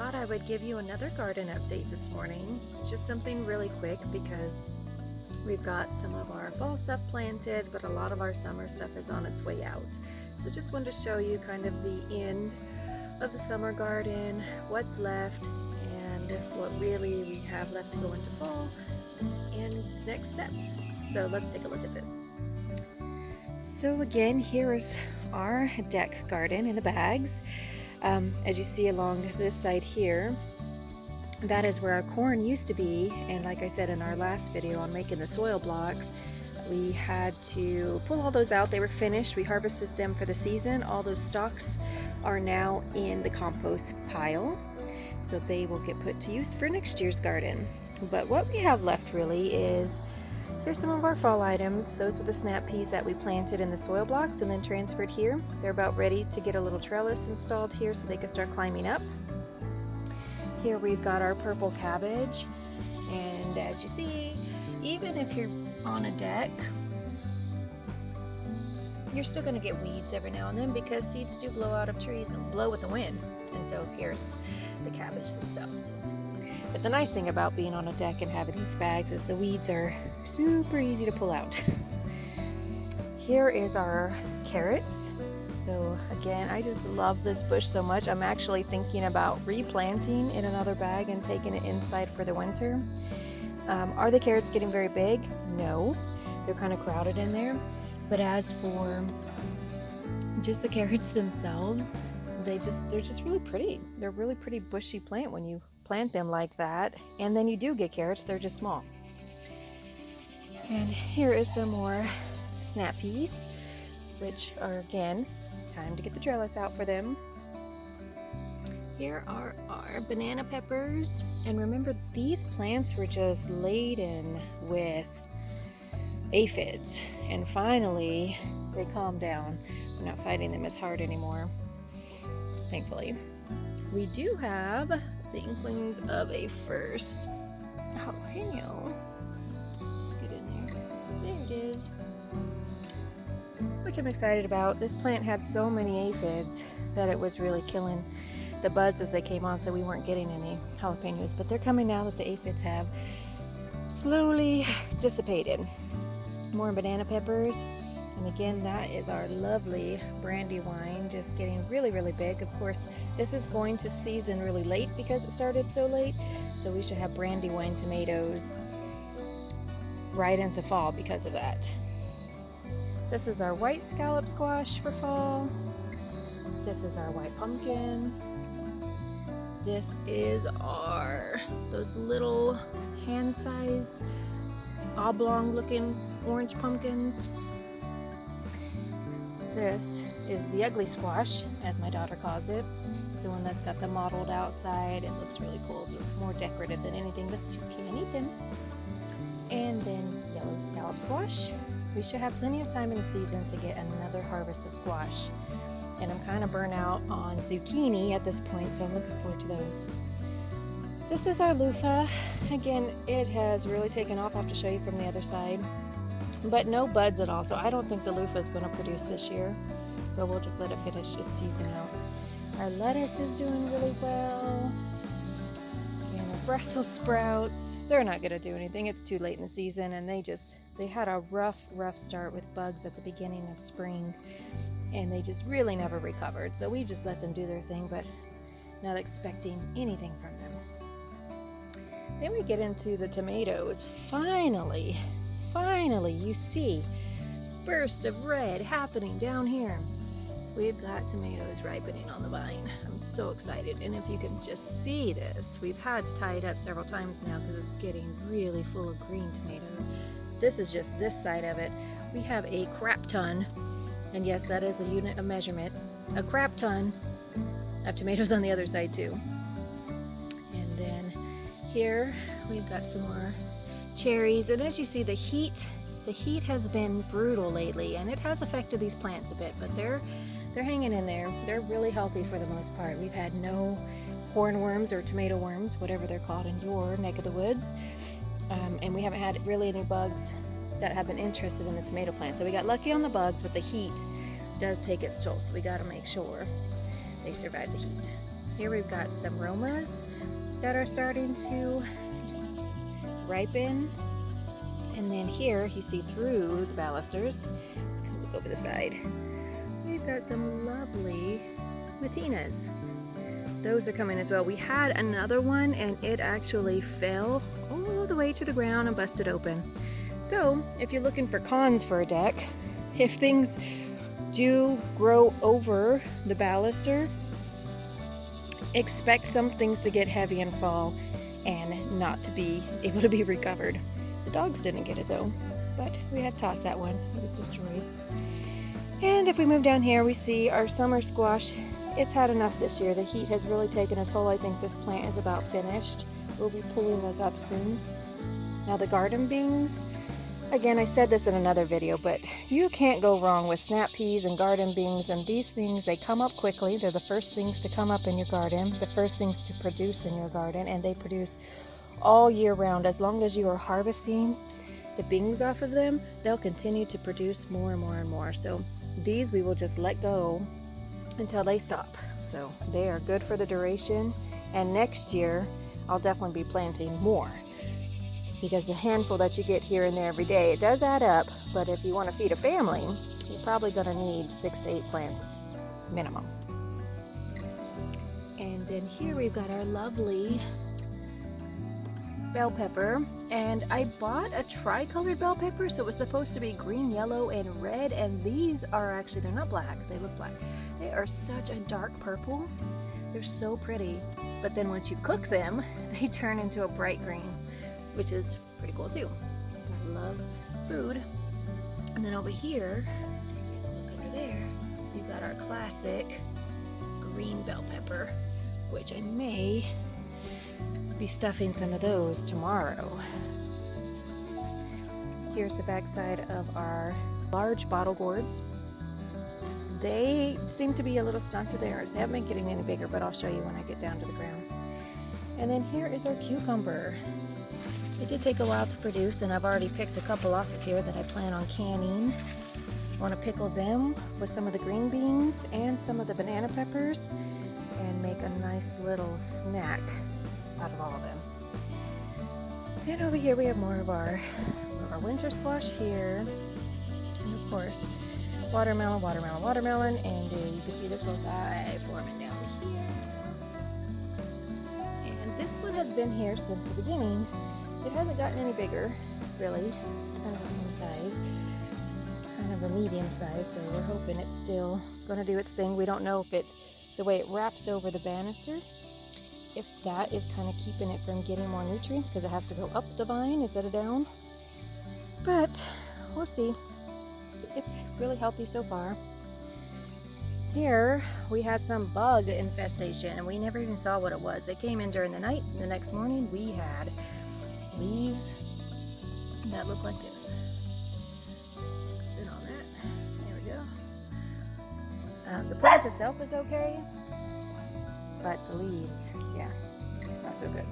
thought I would give you another garden update this morning. Just something really quick because we've got some of our fall stuff planted, but a lot of our summer stuff is on its way out. So just wanted to show you kind of the end of the summer garden, what's left, and what really we have left to go into fall, and next steps. So let's take a look at this. So again, here is our deck garden in the bags. As you see along this side here, that is where our corn used to be, and like I said in our last video on making the soil blocks, we had to pull all those out. They were finished. We harvested them for the season. All those stalks are now in the compost pile, so they will get put to use for next year's garden. But what we have left really is, here's some of our fall items. Those are the snap peas that we planted in the soil blocks and then transferred here. They're about ready to get a little trellis installed here so they can start climbing up. Here we've got our purple cabbage, and as you see, even if you're on a deck, you're still going to get weeds every now and then because seeds do blow out of trees and blow with the wind. And so here's the cabbage themselves. But the nice thing about being on a deck and having these bags is the weeds are super easy to pull out. Here is our carrots. So again, I just love this bush so much. I'm actually thinking about replanting in another bag and taking it inside for the winter. Are the carrots getting very big? No, they're kind of crowded in there. But as for just the carrots themselves, they're just really pretty. They're a really pretty bushy plant when you plant them like that. And then you do get carrots, they're just small. And here is some more snap peas, which are again, time to get the trellis out for them. Here are our banana peppers, and remember these plants were just laden with aphids, and finally they calmed down. We're not fighting them as hard anymore, thankfully. We do have the inklings of a first jalapeno. Let's get in there. There it is. Which I'm excited about. This plant had so many aphids that it was really killing the buds as they came on, so we weren't getting any jalapenos, but they're coming now that the aphids have slowly dissipated. More banana peppers, and again, that is our lovely brandywine, just getting really, really big. Of course, this is going to season really late because it started so late, so we should have brandywine tomatoes right into fall because of that. This is our white scallop squash for fall. This is our white pumpkin. This is those little hand-sized oblong looking orange pumpkins. This is the ugly squash, as my daughter calls it. It's the one that's got the mottled outside. It looks really cool. It's more decorative than anything, but you can't eat them. And then yellow scallop squash. We should have plenty of time in the season to get another harvest of squash. And I'm kind of burnt out on zucchini at this point, so I'm looking forward to those. This is our loofah. Again, it has really taken off. I'll have to show you from the other side. But no buds at all, so I don't think the loofah is going to produce this year. But we'll just let it finish its season out. Our lettuce is doing really well. And our Brussels sprouts, they're not going to do anything. It's too late in the season, and they had a rough start with bugs at the beginning of spring. And they just really never recovered. So we just let them do their thing, but not expecting anything from them. Then we get into the tomatoes. Finally, you see burst of red happening down here. We've got tomatoes ripening on the vine. I'm so excited. And if you can just see this, we've had to tie it up several times now because it's getting really full of green tomatoes. This is just this side of it. We have a crap ton. And yes, that is a unit of measurement. A crap ton of tomatoes on the other side too. And then here we've got some more cherries. And as you see, the heat has been brutal lately, and it has affected these plants a bit, but they're hanging in there. They're really healthy for the most part. We've had no hornworms or tomato worms, whatever they're called in your neck of the woods. And we haven't had really any bugs that have been interested in the tomato plant. So we got lucky on the bugs, but the heat does take its toll, so we got to make sure they survive the heat. Here we've got some Romas that are starting to ripen. And then here, you see through the balusters, let's kind of look over the side, we've got some lovely Matinas. Those are coming as well. We had another one and it actually fell all the way to the ground and busted open. So if you're looking for cons for a deck, if things do grow over the baluster, expect some things to get heavy and fall and not to be able to be recovered. The dogs didn't get it though, but we had tossed that one. It was destroyed. And if we move down here, we see our summer squash. It's had enough this year. The heat has really taken a toll. I think this plant is about finished. We'll be pulling those up soon. Now the garden beans, again, I said this in another video, but you can't go wrong with snap peas and garden beans, and these things, they come up quickly. They're the first things to come up in your garden, the first things to produce in your garden, and they produce all year round. As long as you are harvesting the beans off of them, they'll continue to produce more and more and more. So these we will just let go until they stop. So they are good for the duration, and next year I'll definitely be planting more, because the handful that you get here and there every day, it does add up. But if you want to feed a family, you're probably going to need 6 to 8 plants minimum. And then here we've got our lovely bell pepper, and I bought a tricolored bell pepper, so it was supposed to be green, yellow, and red, and these are actually, they're not black, they look black. They are such a dark purple. They're so pretty, but then once you cook them, they turn into a bright green, which is pretty cool too. I love food. And then over here, look over there, you've got our classic green bell pepper, which I may be stuffing some of those tomorrow. Here's the backside of our large bottle gourds. They seem to be a little stunted there. They haven't been getting any bigger, but I'll show you when I get down to the ground. And then here is our cucumber. It did take a while to produce, and I've already picked a couple off of here that I plan on canning. I want to pickle them with some of the green beans and some of the banana peppers and make a nice little snack out of all of them. And over here we have more of our winter squash here, and of course watermelon, watermelon, watermelon, and you can see this little guy forming down here. And this one has been here since the beginning. It hasn't gotten any bigger, really. It's kind of the same size, kind of a medium size, so we're hoping it's still going to do its thing. We don't know if it's the way it wraps over the banister, if that is kind of keeping it from getting more nutrients, because it has to go up the vine instead of down. But we'll see. It's really healthy so far. Here we had some bug infestation, and we never even saw what it was. It came in during the night, and the next morning we had leaves that look like this. Sit on that. There we go. The plant itself is okay, but the leaves, yeah, not so good.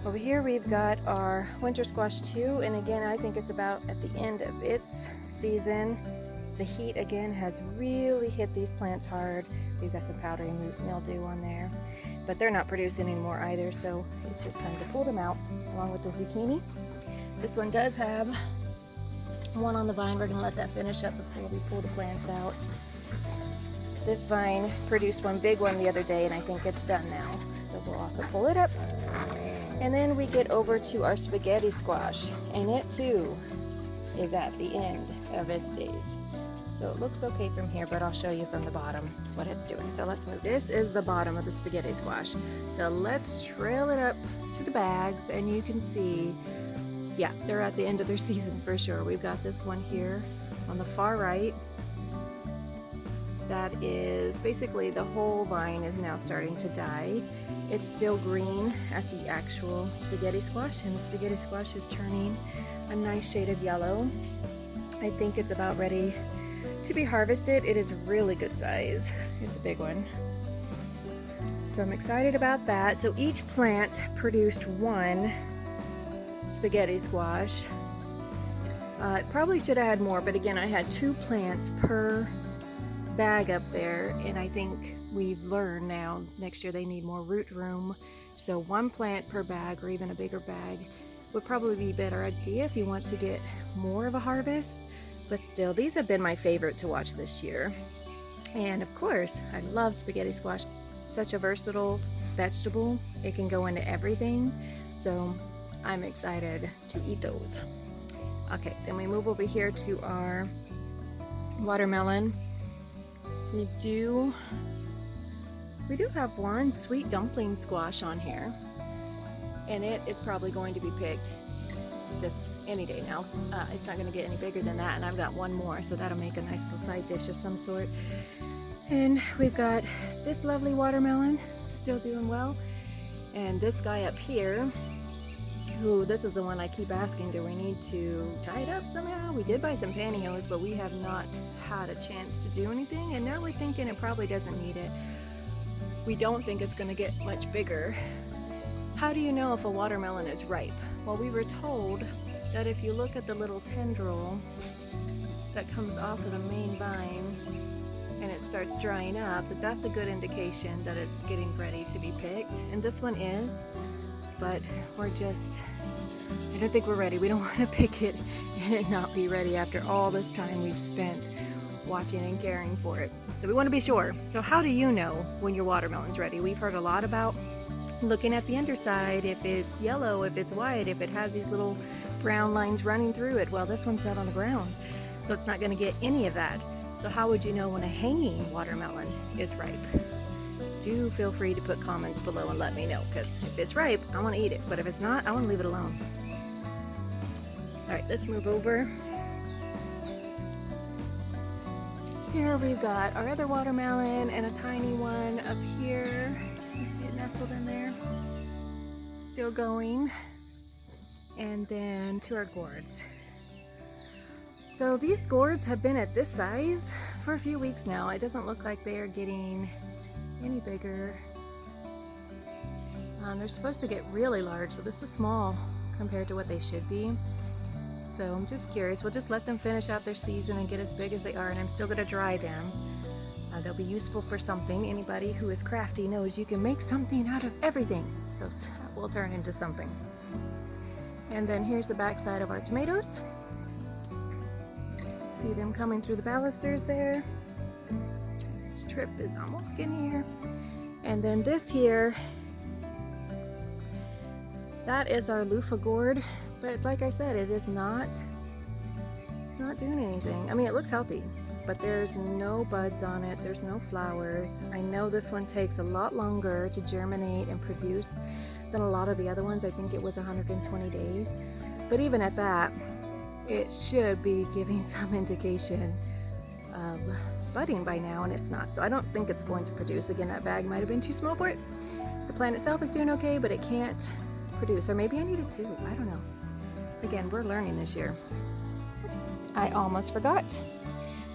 Over here we've got our winter squash too, and again I think it's about at the end of its season. The heat again has really hit these plants hard. We've got some powdery mildew on there, but they're not producing anymore either, so it's just time to pull them out along with the zucchini. This one does have one on the vine. We're going to let that finish up before we pull the plants out. This vine produced one big one the other day, and I think it's done now, so we'll also pull it up. And then we get over to our spaghetti squash, and it too is at the end of its days. So it looks okay from here, but I'll show you from the bottom what it's doing. So let's move. This is the bottom of the spaghetti squash. So let's trail it up to the bags, and you can see, yeah, they're at the end of their season for sure. We've got this one here on the far right. That is basically the whole vine is now starting to die. It's still green at the actual spaghetti squash, and the spaghetti squash is turning a nice shade of yellow. I think it's about ready to be harvested. It is really good size. It's a big one. So I'm excited about that. So each plant produced one spaghetti squash. Probably should have had more, but again, I had 2 plants per bag up there, and I think we've learned now next year they need more root room. So 1 plant per bag or even a bigger bag would probably be a better idea if you want to get more of a harvest. But still, these have been my favorite to watch this year. And of course, I love spaghetti squash. Such a versatile vegetable. It can go into everything. So I'm excited to eat those. Okay, then we move over here to our watermelon. We do have one sweet dumpling squash on here, and it is probably going to be picked this any day now. It's not going to get any bigger than that, and I've got one more, so that'll make a nice little side dish of some sort. And we've got this lovely watermelon, still doing well, and this guy up here, who, this is the one I keep asking, do we need to tie it up somehow? We did buy some pantyhose, but we have not had a chance to do anything, and now we're thinking it probably doesn't need it. We don't think it's going to get much bigger. How do you know if a watermelon is ripe? Well, we were told that if you look at the little tendril that comes off of the main vine and it starts drying up, that's a good indication that it's getting ready to be picked. And this one is, but I don't think we're ready. We don't want to pick it and it not be ready after all this time we've spent watching and caring for it. So we want to be sure. So how do you know when your watermelon's ready? We've heard a lot about looking at the underside, if it's yellow, if it's white, if it has these little brown lines running through it. Well, this one's not on the ground, so it's not going to get any of that. So how would you know when a hanging watermelon is ripe? Do feel free to put comments below and let me know, because if it's ripe, I want to eat it, but if it's not, I want to leave it alone. Alright, let's move over. Here we've got our other watermelon and a tiny one up here. You see it nestled in there? Still going. And then to our gourds. So these gourds have been at this size for a few weeks now. It doesn't look like they are getting any bigger. They're supposed to get really large, so this is small compared to what they should be. So I'm just curious. We'll just let them finish out their season and get as big as they are, and I'm still going to dry them. They'll be useful for something. Anybody who is crafty knows you can make something out of everything. So that will turn into something. And then here's the back side of our tomatoes. See them coming through the balusters there. Trip is not walking here. And then this here, that is our Luffa Gourd. But like I said, it's not doing anything. I mean, it looks healthy, but there's no buds on it. There's no flowers. I know this one takes a lot longer to germinate and produce than a lot of the other ones. I think it was 120 days. But even at that, it should be giving some indication of budding by now, and it's not. So I don't think it's going to produce. Again, that bag might have been too small for it. The plant itself is doing okay, but it can't produce. Or maybe I need it too. I don't know. Again, we're learning this year. I almost forgot.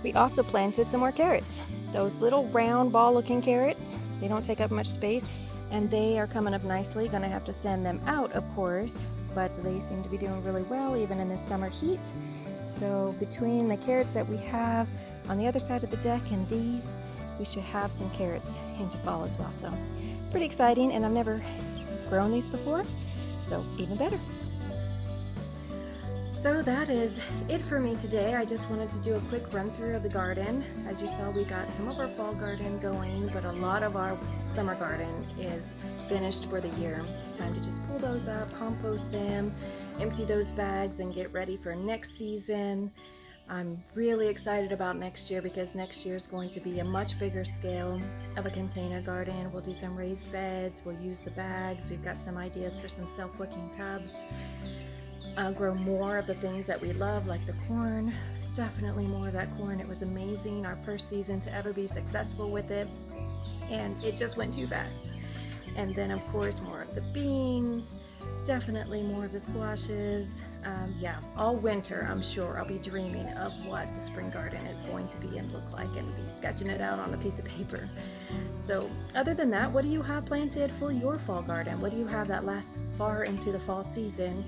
We also planted some more carrots. Those little round ball looking carrots, they don't take up much space, and they are coming up nicely. Gonna have to thin them out, of course, but they seem to be doing really well even in this summer heat. So between the carrots that we have on the other side of the deck and these, we should have some carrots into fall as well. So pretty exciting, and I've never grown these before, so even better. So that is it for me today. I just wanted to do a quick run through of the garden. As you saw, we got some of our fall garden going, but a lot of our summer garden is finished for the year. It's time to just pull those up, compost them, empty those bags, and get ready for next season. I'm really excited about next year because next year is going to be a much bigger scale of a container garden. We'll do some raised beds, we'll use the bags, we've got some ideas for some self-wicking tubs. Grow more of the things that we love, like the corn. Definitely more of that corn. It was amazing, our first season to ever be successful with it, and it just went too fast. And then of course more of the beans, definitely more of the squashes. Yeah, all winter I'm sure I'll be dreaming of what the spring garden is going to be and look like, and be sketching it out on a piece of paper. So other than that, what do you have planted for your fall garden? What do you have that lasts far into the fall season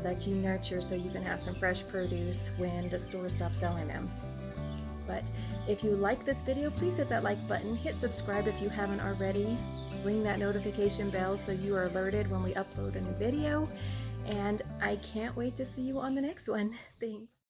that you nurture so you can have some fresh produce when the store stops selling them? But if you like this video, please hit that like button, hit subscribe if you haven't already, ring that notification bell so you are alerted when we upload a new video, and I can't wait to see you on the next one. Thanks.